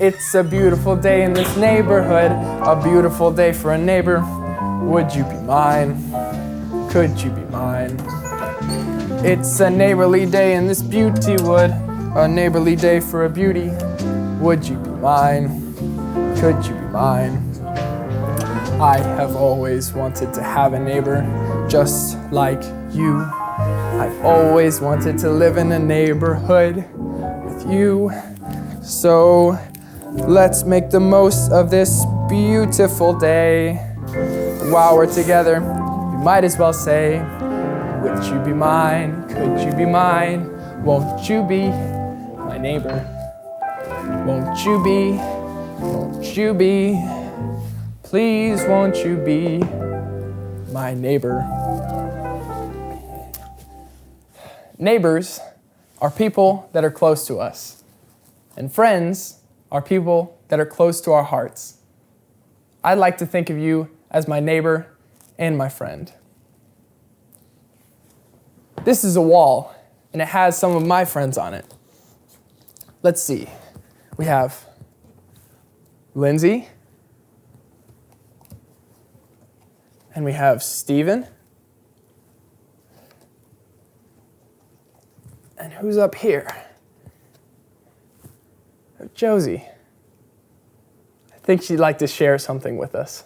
It's a beautiful day in this neighborhood, a beautiful day for a neighbor. Would you be mine? Could you be mine? It's a neighborly day in this beauty wood, a neighborly day for a beauty. Would you be mine? Could you be mine? I have always wanted to have a neighbor just like you. I've always wanted to live in a neighborhood with you. So let's make the most of this beautiful day. While we're together, we might as well say, would you be mine? Could you be mine? Won't you be my neighbor? Won't you be? Won't you be? Please won't you be my neighbor? Neighbors are people that are close to us, and friends are people that are close to our hearts. I'd like to think of you as my neighbor and my friend. This is a wall, and it has some of my friends on it. Let's see. We have Lindsay, and we have Steven. And who's up here? Josie. I think she'd like to share something with us.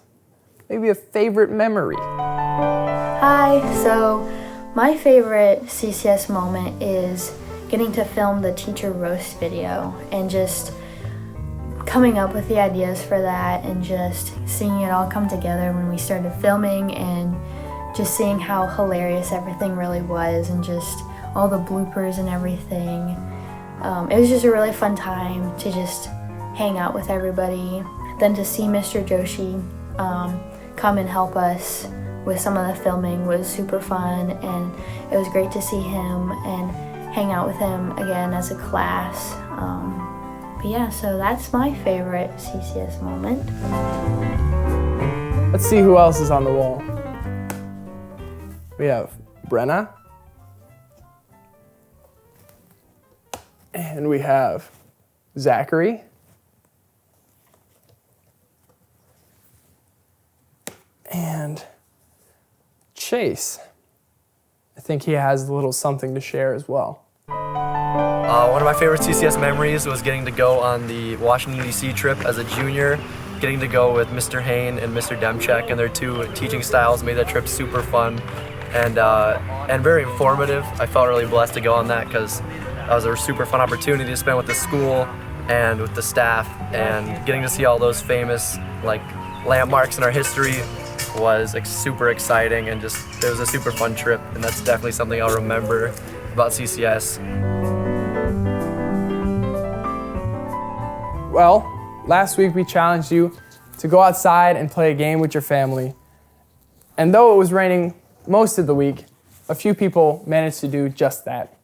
Maybe a favorite memory. Hi, so my favorite CCS moment is getting to film the teacher roast video and just coming up with the ideas for that and just seeing it all come together when we started filming and just seeing how hilarious everything really was and just all the bloopers and everything. It was just a really fun time to just hang out with everybody. Then to see Mr. Joshi come and help us with some of the filming was super fun, and it was great to see him and hang out with him again as a class. But yeah, so that's my favorite CCS moment. Let's see who else is on the wall. We have Brenna. And we have Zachary. And Chase. I think he has a little something to share as well. One of my favorite CCS memories was getting to go on the Washington, D.C. trip as a junior, getting to go with Mr. Hain and Mr. Demchek, and their two teaching styles made that trip super fun and very informative. I felt really blessed to go on that because that was a super fun opportunity to spend with the school and with the staff, and getting to see all those famous landmarks in our history was super exciting, and just it was a super fun trip, and that's definitely something I'll remember about CCS. Well, last week we challenged you to go outside and play a game with your family. And though it was raining most of the week, a few people managed to do just that.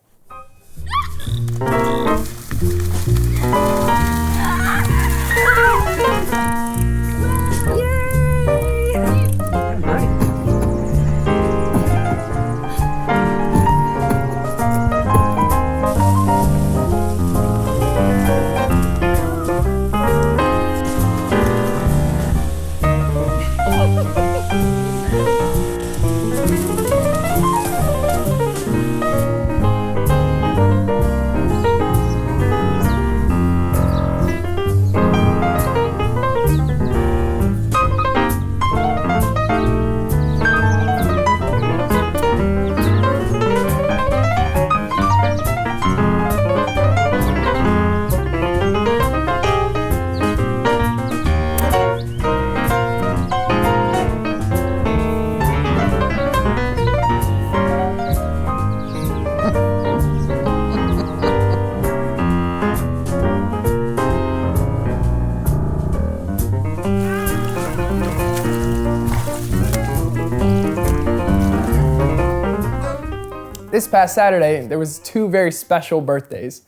This past Saturday, there was two very special birthdays.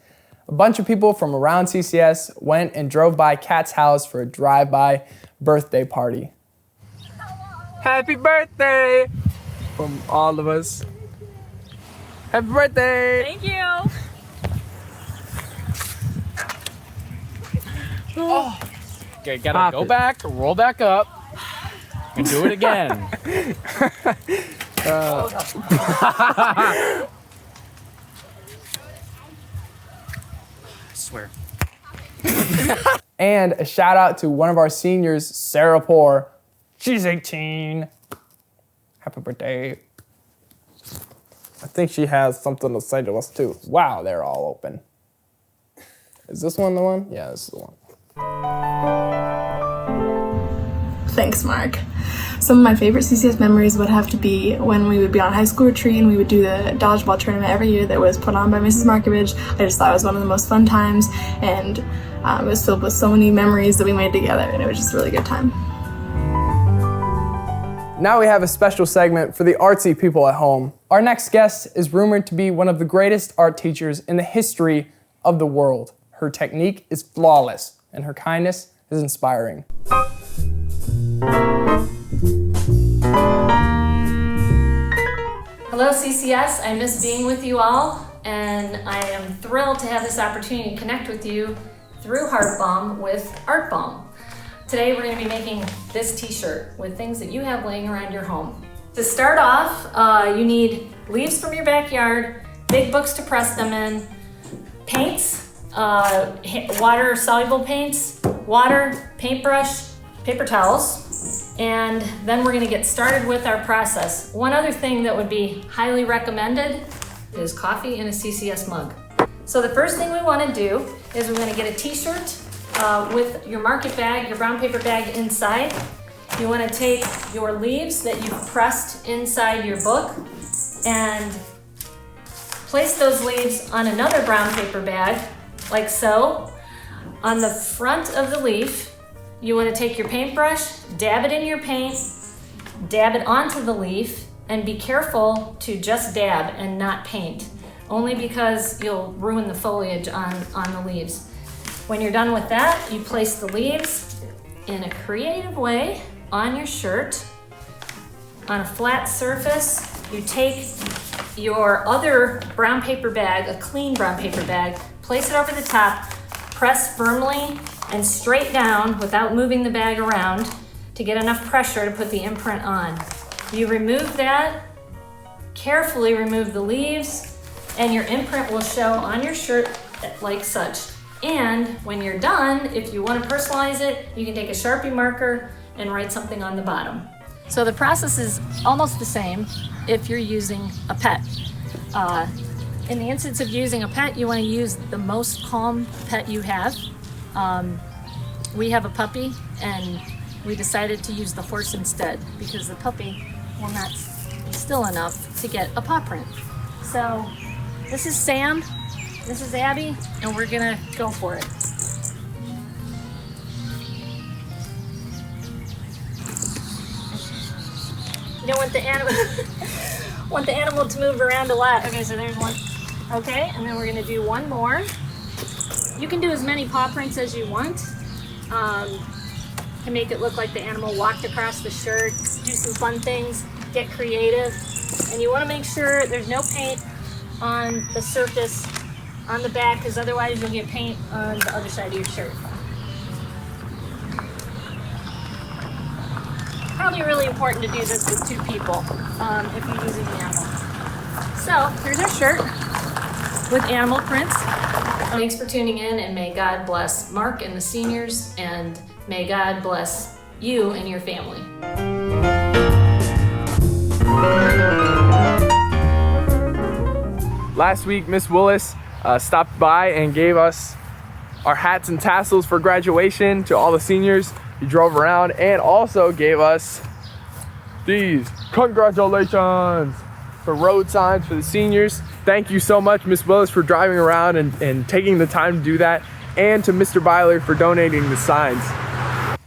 A bunch of people from around CCS went and drove by Kat's house for a drive-by birthday party. Happy birthday from all of us. Happy birthday. Thank you. Oh. Okay, gotta go back, roll back up, and do it again. I swear. And a shout out to one of our seniors, Sarah Poor. She's 18. Happy birthday. I think she has something to say to us too. Wow, they're all open. Is this one the one? Yeah, this is the one. Thanks, Mark. Some of my favorite CCS memories would have to be when we would be on high school retreat and we would do the dodgeball tournament every year that was put on by Mrs. Markovich. I just thought it was one of the most fun times, and it was filled with so many memories that we made together, and it was just a really good time. Now we have a special segment for the artsy people at home. Our next guest is rumored to be one of the greatest art teachers in the history of the world. Her technique is flawless, and her kindness is inspiring. Hello CCS, I miss being with you all, and I am thrilled to have this opportunity to connect with you through Heart Balm with Art Balm. Today we're going to be making this t-shirt with things that you have laying around your home. To start off, you need leaves from your backyard, big books to press them in, paints, water-soluble paints, water, paintbrush, paper towels, and then we're going to get started with our process. One other thing that would be highly recommended is coffee in a CCS mug. So the first thing we want to do is we're going to get a t-shirt with your market bag, your brown paper bag inside. You want to take your leaves that you've pressed inside your book and place those leaves on another brown paper bag, like so. On the front of the leaf, you want to take your paintbrush, dab it in your paint, dab it onto the leaf, and be careful to just dab and not paint, only because you'll ruin the foliage on the leaves. When you're done with that, you place the leaves in a creative way on your shirt. On a flat surface, you take your other brown paper bag, a clean brown paper bag, place it over the top, press firmly and straight down without moving the bag around to get enough pressure to put the imprint on. You remove that, carefully remove the leaves, and your imprint will show on your shirt like such. And when you're done, if you want to personalize it, you can take a Sharpie marker and write something on the bottom. So the process is almost the same if you're using a pet. In the instance of using a pet, you want to use the most calm pet you have. We have a puppy, and we decided to use the horse instead because the puppy will not be still enough to get a paw print. So this is Sam, this is Abby, and we're gonna go for it. You don't want the animal to move around a lot. Okay, so there's one. Okay, and then we're gonna do one more. You can do as many paw prints as you want. To make it look like the animal walked across the shirt, do some fun things, get creative. And you want to make sure there's no paint on the surface on the back, because otherwise you'll get paint on the other side of your shirt. Probably really important to do this with two people if you're using the animal. So here's our shirt with animal prints. Thanks for tuning in, and may God bless Mark and the seniors, and may God bless you and your family. Last week, Miss Willis stopped by and gave us our hats and tassels for graduation to all the seniors. He drove around and also gave us these congratulations for road signs for the seniors. Thank you so much, Miss Willis, for driving around and taking the time to do that, and to Mr. Byler for donating the signs.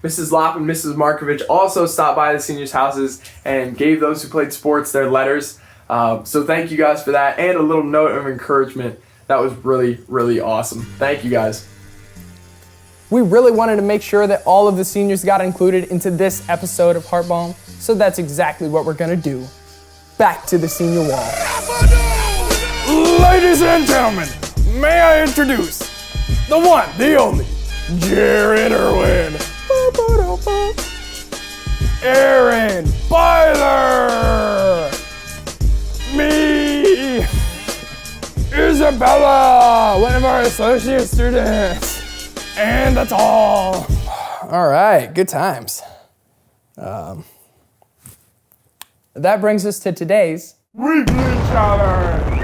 Mrs. Lopp and Mrs. Markovich also stopped by the seniors' houses and gave those who played sports their letters. So thank you guys for that, and a little note of encouragement. That was really, really awesome. Thank you guys. We really wanted to make sure that all of the seniors got included into this episode of Heart Balm, so that's exactly what we're gonna do. Back to the senior wall. Ladies and gentlemen, may I introduce the one, the only, Jaron Irwin. Aaron Byler. Me. Isabella, one of our associate students. And that's all. All right, good times. That brings us to today's weekly challenge.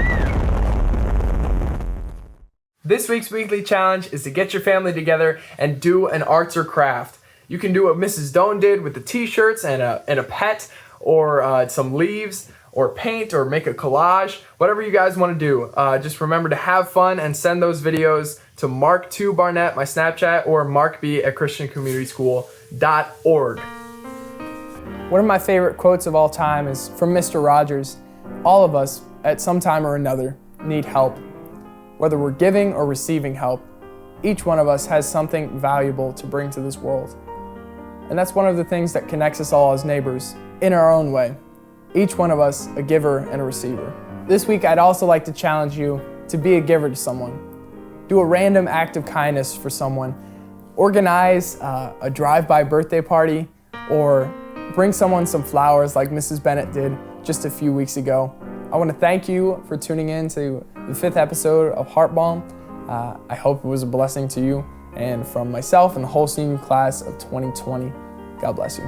This week's weekly challenge is to get your family together and do an arts or craft. You can do what Mrs. Doane did with the t-shirts and a pet, or some leaves, or paint, or make a collage, whatever you guys want to do. Just remember to have fun and send those videos to Mark2Barnette, my Snapchat, or markb@christiancommunityschool.org. One of my favorite quotes of all time is from Mr. Rogers. All of us, at some time or another, need help. Whether we're giving or receiving help, each one of us has something valuable to bring to this world. And that's one of the things that connects us all as neighbors, in our own way. Each one of us a giver and a receiver. This week, I'd also like to challenge you to be a giver to someone. Do a random act of kindness for someone. Organize a drive-by birthday party, or bring someone some flowers like Mrs. Bennett did just a few weeks ago. I want to thank you for tuning in to the 5th episode of Heart Balm. I hope it was a blessing to you, and from myself and the whole senior class of 2020, God bless you.